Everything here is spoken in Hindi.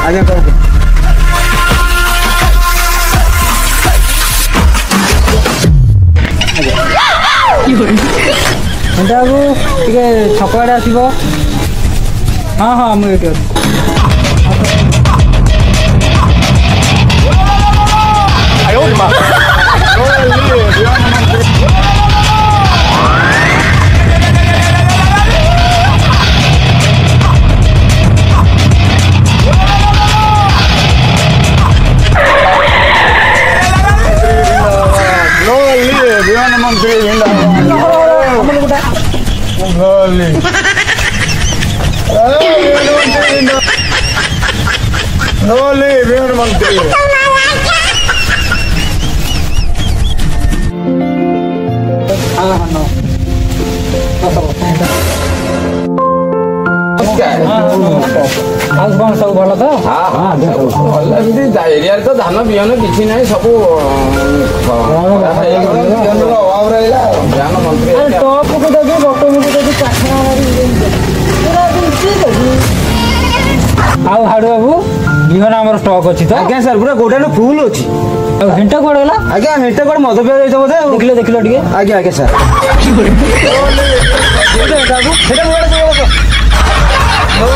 आज्ञा कह बाबू टे छक आड़े आसब। हाँ हाँ मुझे विमान मंत्री विमान मंत्री कौन सब भल तो एरिया तो धान बिहन किसी ना सब हाड़ू बाबू बिहन आम स्टक अच्छी तो आज्ञा सर पूरा गोटा फुल अच्छी हिंटा कौन गला आज्ञा हिंटा कौन मद पिया बोधे देखिले देखिल टे आज्ञा आज्ञा सर No,